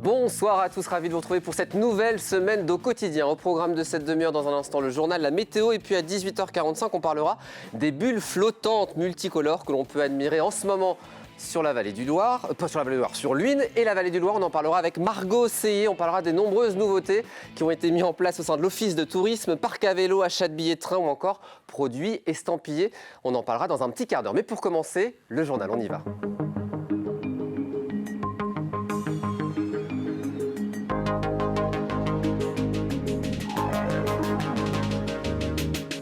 Bonsoir à tous, ravi de vous retrouver pour cette nouvelle semaine d'Au quotidien. Au programme de cette demi-heure, dans un instant, le journal, la météo. Et puis à 18h45, on parlera des bulles flottantes multicolores que l'on peut admirer en ce moment sur la vallée du Loir, pas sur la vallée du Loir, sur l'Huisne et la vallée du Loir. On en parlera avec Margot Seillet. On parlera des nombreuses nouveautés qui ont été mises en place au sein de l'Office de tourisme, parc à vélo, achat de billets de train ou encore produits estampillés. On en parlera dans un petit quart d'heure. Mais pour commencer, le journal, on y va.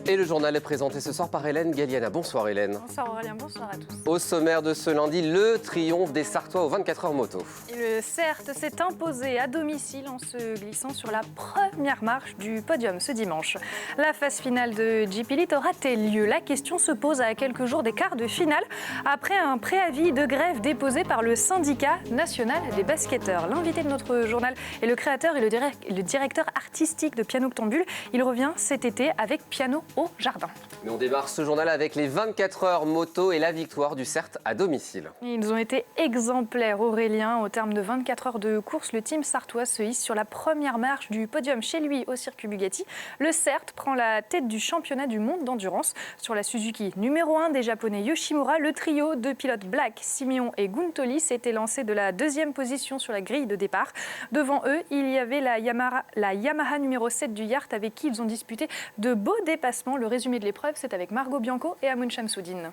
Et le journal est présenté ce soir par Hélène Galliana. Bonsoir Hélène. Bonsoir Aurélien, bonsoir à tous. Au sommaire de ce lundi, le triomphe des Sartois aux 24 heures moto. Et le CERT s'est imposé à domicile en se glissant sur la première marche du podium ce dimanche. La phase finale de GP Elite aura-t-elle lieu? La question se pose à quelques jours des quarts de finale après un préavis de grève déposé par le syndicat national des basketteurs. L'invité de notre journal est le créateur et le directeur artistique de Piano Octambule. Il revient cet été avec Piano au Jardin. Mais on démarre ce journal avec les 24 heures moto et la victoire du CERT à domicile. Ils ont été exemplaires, Aurélien. Au terme de 24 heures de course, le team sartois se hisse sur la première marche du podium chez lui au circuit Bugatti. Le CERT prend la tête du championnat du monde d'endurance. Sur la Suzuki numéro 1 des Japonais Yoshimura, le trio de pilotes Black, Simeon et Guntoli s'était lancé de la deuxième position sur la grille de départ. Devant eux, il y avait la Yamaha numéro 7 du Yart avec qui ils ont disputé de beaux dépassements. Le résumé de l'épreuve, c'est avec Margot Bianco et Amoun Chamsoudine.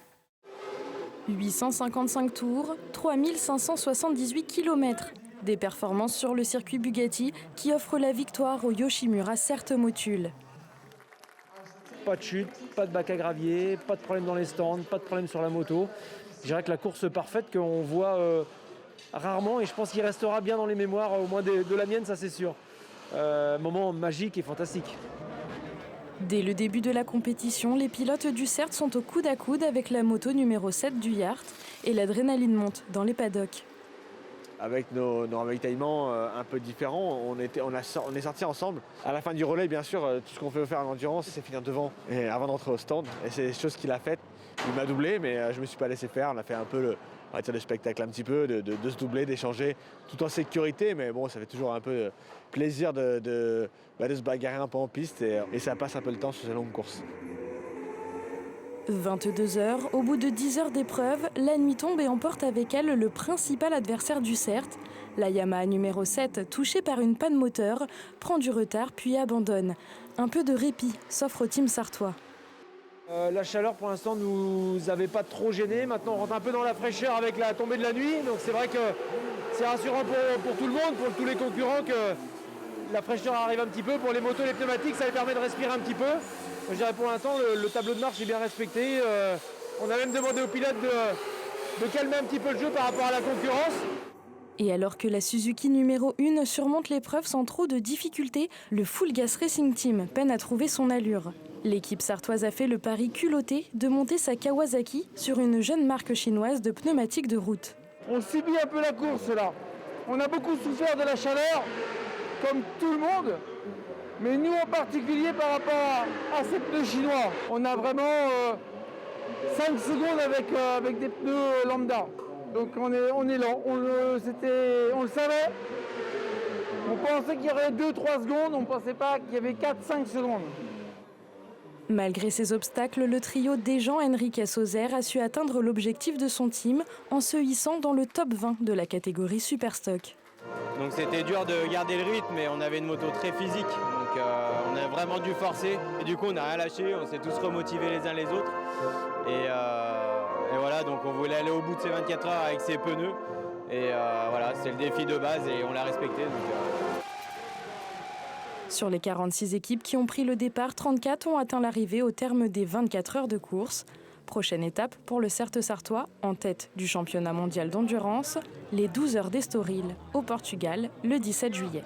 855 tours, 3578 km. Des performances sur le circuit Bugatti qui offrent la victoire au Yoshimura CERT Motul. Pas de chute, pas de bac à gravier, pas de problème dans les stands, pas de problème sur la moto. Je dirais que la course parfaite qu'on voit rarement et je pense qu'il restera bien dans les mémoires, au moins de la mienne, ça c'est sûr. Moment magique et fantastique. Dès le début de la compétition, les pilotes du CERT sont au coude à coude avec la moto numéro 7 du Yart et l'adrénaline monte dans les paddocks. Avec nos ravitaillements un peu différents, on est sortis ensemble. À la fin du relais, bien sûr, tout ce qu'on peut faire en endurance, c'est finir devant et avant d'entrer au stand. Et c'est des choses qu'il a faites. Il m'a doublé, mais je ne me suis pas laissé faire. On a fait un peu le spectacle un petit peu, de se doubler, d'échanger, tout en sécurité. Mais bon, ça fait toujours un peu plaisir de se bagarrer un peu en piste et ça passe un peu le temps sur ces longues courses. 22 heures, au bout de 10 heures d'épreuve, la nuit tombe et emporte avec elle le principal adversaire du CERT. La Yamaha numéro 7, touchée par une panne moteur, prend du retard puis abandonne. Un peu de répit s'offre au team sartois. La chaleur pour l'instant nous avait pas trop gêné. Maintenant on rentre un peu dans la fraîcheur avec la tombée de la nuit. Donc c'est vrai que c'est rassurant pour tout le monde, pour tous les concurrents que la fraîcheur arrive un petit peu. Pour les motos et les pneumatiques, ça les permet de respirer un petit peu. Je dirais pour l'instant, le tableau de marche est bien respecté. On a même demandé aux pilotes de calmer un petit peu le jeu par rapport à la concurrence. Et alors que la Suzuki numéro 1 surmonte l'épreuve sans trop de difficultés, le Full Gas Racing Team peine à trouver son allure. L'équipe sartoise a fait le pari culotté de monter sa Kawasaki sur une jeune marque chinoise de pneumatiques de route. On subit un peu la course là. On a beaucoup souffert de la chaleur, comme tout le monde. Mais nous en particulier par rapport à ces pneus chinois, on a vraiment 5 secondes avec des pneus lambda. Donc on est lent, on le savait. On pensait qu'il y aurait 2-3 secondes, on ne pensait pas qu'il y avait 4-5 secondes. Malgré ces obstacles, le trio Desjean Enriquez Ozer a su atteindre l'objectif de son team en se hissant dans le top 20 de la catégorie Superstock. Donc c'était dur de garder le rythme, mais on avait une moto très physique, donc on a vraiment dû forcer. Et du coup on n'a rien lâché, on s'est tous remotivés les uns les autres. Et voilà, donc on voulait aller au bout de ces 24 heures avec ces pneus. Et voilà, c'est le défi de base et on l'a respecté. Sur les 46 équipes qui ont pris le départ, 34 ont atteint l'arrivée au terme des 24 heures de course. Prochaine étape pour le CERT sartois, en tête du championnat mondial d'endurance, les 12 heures d'Estoril au Portugal le 17 juillet.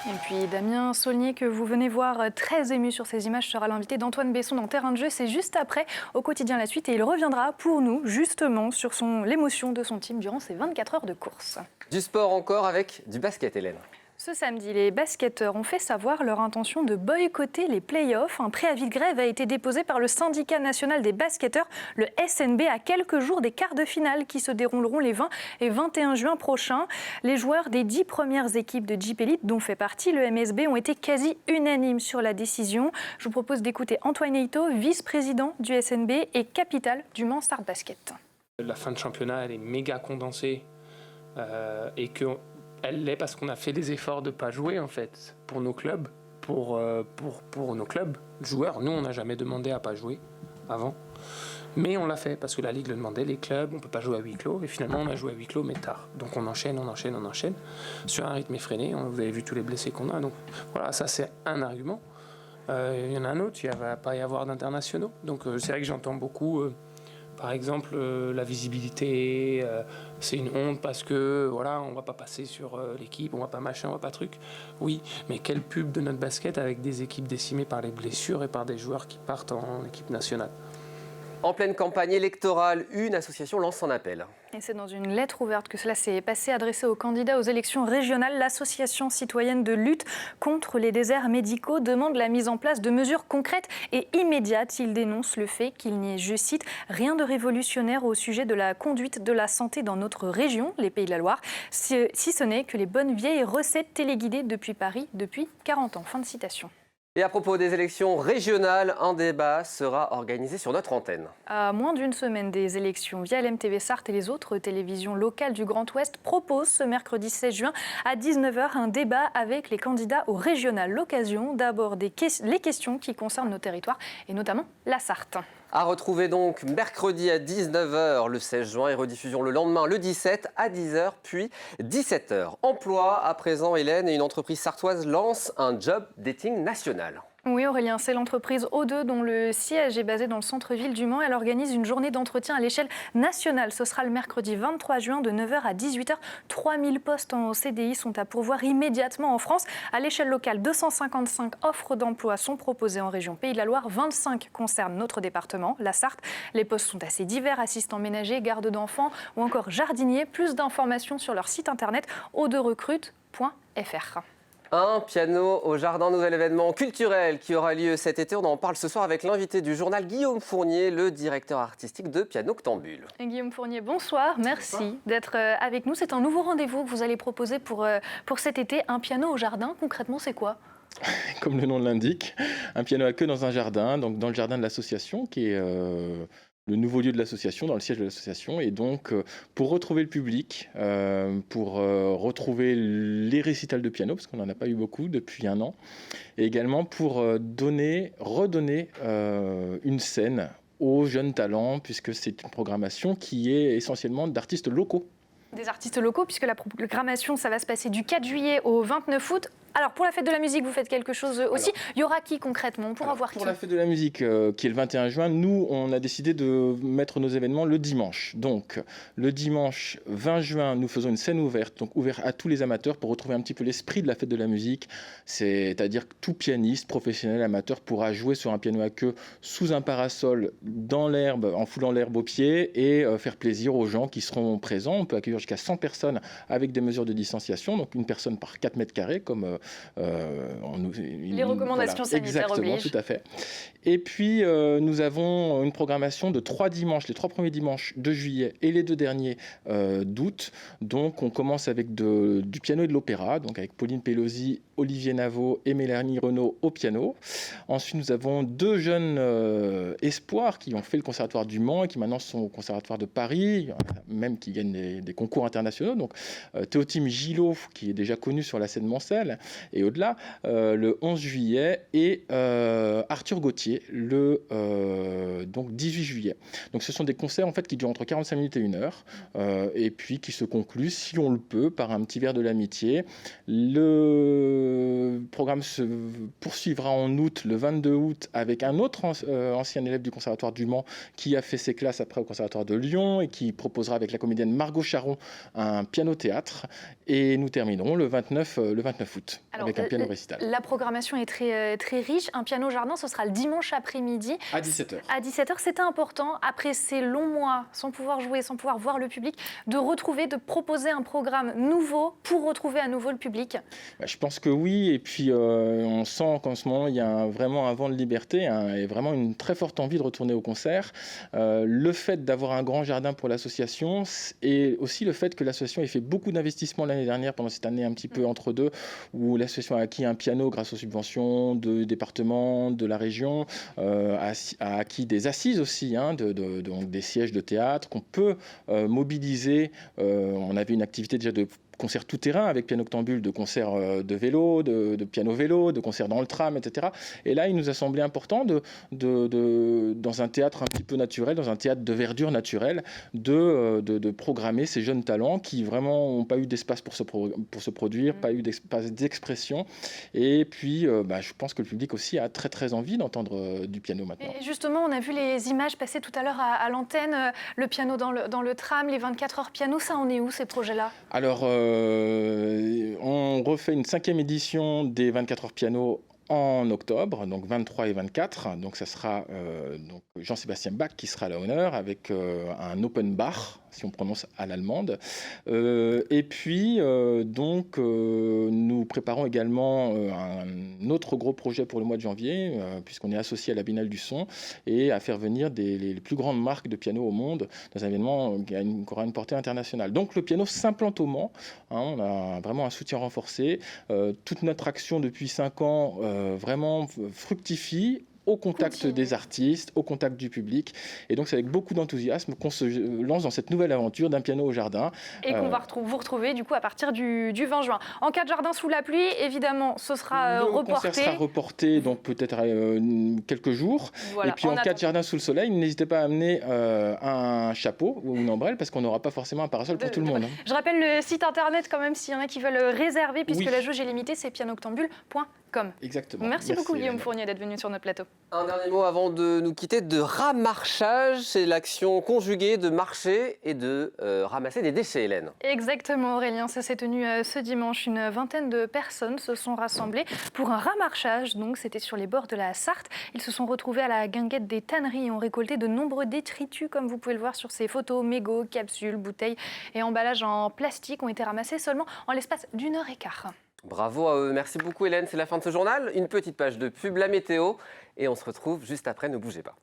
Et puis Damien Saulnier, que vous venez voir très ému sur ces images, sera l'invité d'Antoine Besson dans Terrain de jeu. C'est juste après, au quotidien La Suite, et il reviendra pour nous justement sur l'émotion de son team durant ces 24 heures de course. Du sport encore avec du basket, Hélène. Ce samedi, les basketteurs ont fait savoir leur intention de boycotter les play-offs. Un préavis de grève a été déposé par le syndicat national des basketteurs, le SNB, à quelques jours des quarts de finale qui se dérouleront les 20 et 21 juin prochains. Les joueurs des 10 premières équipes de Jeep Elite, dont fait partie le MSB, ont été quasi unanimes sur la décision. Je vous propose d'écouter Antoine Eyto, vice-président du SNB et capitale du Mans Start Basket. La fin de championnat, elle est méga condensée et qu'elle l'est parce qu'on a fait des efforts de ne pas jouer en fait pour nos clubs, pour nos clubs joueurs. Nous, on n'a jamais demandé à ne pas jouer avant, mais on l'a fait parce que la Ligue le demandait, les clubs, on ne peut pas jouer à huis clos et finalement on a joué à huis clos mais tard. Donc on enchaîne sur un rythme effréné. Vous avez vu tous les blessés qu'on a, donc voilà, ça c'est un argument. Il y en a un autre, il ne va pas y avoir d'internationaux. Donc c'est vrai que j'entends beaucoup... Par exemple, la visibilité, c'est une honte parce que voilà, on va pas passer sur l'équipe, on va pas machin, on va pas truc. Oui, mais quelle pub de notre basket avec des équipes décimées par les blessures et par des joueurs qui partent en équipe nationale. En pleine campagne électorale, une association lance son appel. Et c'est dans une lettre ouverte que cela s'est passé, adressée aux candidats aux élections régionales. L'association citoyenne de lutte contre les déserts médicaux demande la mise en place de mesures concrètes et immédiates. Il dénonce le fait qu'il n'y ait, je cite, rien de révolutionnaire au sujet de la conduite de la santé dans notre région, les Pays de la Loire, si ce n'est que les bonnes vieilles recettes téléguidées depuis Paris depuis 40 ans. Fin de citation. Et à propos des élections régionales, un débat sera organisé sur notre antenne. À moins d'une semaine des élections, via LMTV Sarthe et les autres télévisions locales du Grand Ouest proposent ce mercredi 16 juin à 19h un débat avec les candidats au régional. L'occasion d'aborder les questions qui concernent nos territoires et notamment la Sarthe. À retrouver donc mercredi à 19h le 16 juin et rediffusion le lendemain le 17 à 10h puis 17h. Emploi à présent, Hélène, et une entreprise sartoise lance un job dating national. Oui Aurélien, c'est l'entreprise O2 dont le siège est basé dans le centre-ville du Mans. Elle organise une journée d'entretien à l'échelle nationale. Ce sera le mercredi 23 juin de 9h à 18h. 3000 postes en CDI sont à pourvoir immédiatement en France. À l'échelle locale, 255 offres d'emploi sont proposées en région Pays de la Loire. 25 concernent notre département, la Sarthe. Les postes sont assez divers, assistants ménagers, garde d'enfants ou encore jardiniers. Plus d'informations sur leur site internet o2recrute.fr. Un piano au jardin, nouvel événement culturel qui aura lieu cet été. On en parle ce soir avec l'invité du journal, Guillaume Fournier, le directeur artistique de Pianoctambule. Guillaume Fournier, bonsoir. Merci d'être avec nous. C'est un nouveau rendez-vous que vous allez proposer pour cet été. Un piano au jardin, concrètement, c'est quoi ? Comme le nom l'indique, un piano à queue dans un jardin, donc dans le jardin de l'association qui est... le nouveau lieu de l'association, dans le siège de l'association. Et donc, pour retrouver le public, pour retrouver les récitals de piano, parce qu'on n'en a pas eu beaucoup depuis un an, et également pour redonner une scène aux jeunes talents, puisque c'est une programmation qui est essentiellement d'artistes locaux. Des artistes locaux, puisque la programmation, ça va se passer du 4 juillet au 29 août. Alors, pour la fête de la musique, vous faites quelque chose aussi. Il y aura qui concrètement ? On pourra voir qui ? Pour la fête de la musique, qui est le 21 juin, nous, on a décidé de mettre nos événements le dimanche. Donc, le dimanche 20 juin, nous faisons une scène ouverte, donc ouverte à tous les amateurs pour retrouver un petit peu l'esprit de la fête de la musique. C'est-à-dire que tout pianiste, professionnel, amateur pourra jouer sur un piano à queue sous un parasol, dans l'herbe, en foulant l'herbe aux pieds et faire plaisir aux gens qui seront présents. On peut accueillir jusqu'à 100 personnes avec des mesures de distanciation, donc une personne par 4 mètres carrés, comme... les recommandations sanitaires obligent. Exactement, tout à fait. Et puis, nous avons une programmation de 3 dimanches, les 3 premiers dimanches de juillet et les 2 derniers d'août. Donc, on commence avec du piano et de l'opéra, donc avec Pauline Pelosi, Olivier Naveau et Mélanie Renaud au piano. Ensuite, nous avons 2 jeunes espoirs qui ont fait le conservatoire du Mans et qui maintenant sont au conservatoire de Paris, même qui gagnent des concours internationaux. Donc, Théotime Gillot, qui est déjà connu sur la scène Mancel, et au-delà, le 11 juillet, et Arthur Gauthier, donc 18 juillet. Donc ce sont des concerts en fait, qui durent entre 45 minutes et 1 heure, et puis qui se concluent, si on le peut, par un petit verre de l'amitié. Le programme se poursuivra en août, le 22 août, avec un autre ancien élève du Conservatoire du Mans qui a fait ses classes après au Conservatoire de Lyon et qui proposera avec la comédienne Margot Charon un piano-théâtre. Et nous terminerons le 29 août. Alors, avec un piano récital. La programmation est très, très riche. Un piano jardin, ce sera le dimanche après-midi. À 17h. À 17h, c'était important, après ces longs mois, sans pouvoir jouer, sans pouvoir voir le public, de proposer un programme nouveau pour retrouver à nouveau le public. Je pense que oui, et puis on sent qu'en ce moment, il y a vraiment un vent de liberté et vraiment une très forte envie de retourner au concert. Le fait d'avoir un grand jardin pour l'association et aussi le fait que l'association ait fait beaucoup d'investissements l'année dernière, pendant cette année un petit peu entre deux, où l'association a acquis un piano grâce aux subventions du département, de la région, a acquis des assises aussi, donc des sièges de théâtre qu'on peut mobiliser. On avait une activité déjà de concerts tout terrain avec piano octambule, de concerts de vélo, de piano vélo, de concerts dans le tram, etc. Et là, il nous a semblé important dans un théâtre un petit peu naturel, dans un théâtre de verdure naturelle, de programmer ces jeunes talents qui vraiment n'ont pas eu d'espace pour se produire, pas eu d'espace d'expression. Et puis, je pense que le public aussi a très très envie d'entendre du piano maintenant. Et justement, on a vu les images passer tout à l'heure à l'antenne, le piano dans le tram, les 24 heures piano, ça en est où ces projets-là? Alors, on refait une 5e édition des 24 heures piano en octobre, donc 23 et 24. Donc ça sera donc Jean-Sébastien Bach qui sera à l'honneur avec un open bar, si on prononce à l'allemande. Et puis, nous préparons également un autre gros projet pour le mois de janvier, puisqu'on est associé à la Biennale du Son, et à faire venir les plus grandes marques de piano au monde dans un événement qui aura une portée internationale. Donc le piano s'implante au Mans. On a vraiment un soutien renforcé. Toute notre action depuis 5 ans vraiment fructifie au contact des artistes, au contact du public. Et donc, c'est avec beaucoup d'enthousiasme qu'on se lance dans cette nouvelle aventure d'un piano au jardin. Et qu'on va vous retrouver, du coup, à partir du 20 juin. En cas de jardin sous la pluie, évidemment, ce sera reporté. Le concert sera reporté, donc peut-être quelques jours. Voilà, et puis, en cas de jardin sous le soleil, n'hésitez pas à amener un chapeau ou une ombrelle, parce qu'on n'aura pas forcément un parasol pour tout le monde. Je rappelle le site internet, quand même, s'il y en a qui veulent réserver, puisque la jauge est limitée, c'est pianooctambule.com. Exactement. Merci beaucoup, Guillaume Fournier, d'être venu sur notre plateau. Un dernier mot avant de nous quitter, de ramarchage. C'est l'action conjuguée de marcher et de ramasser des déchets, Hélène. Exactement, Aurélien. Ça s'est tenu ce dimanche. Une vingtaine de personnes se sont rassemblées pour un ramarchage. Donc, c'était sur les bords de la Sarthe. Ils se sont retrouvés à la guinguette des tanneries et ont récolté de nombreux détritus, comme vous pouvez le voir sur ces photos. Mégots, capsules, bouteilles et emballages en plastique ont été ramassés seulement en l'espace d'1h15. Bravo à eux. Merci beaucoup, Hélène. C'est la fin de ce journal. Une petite page de pub, la météo. Et on se retrouve juste après. Ne bougez pas.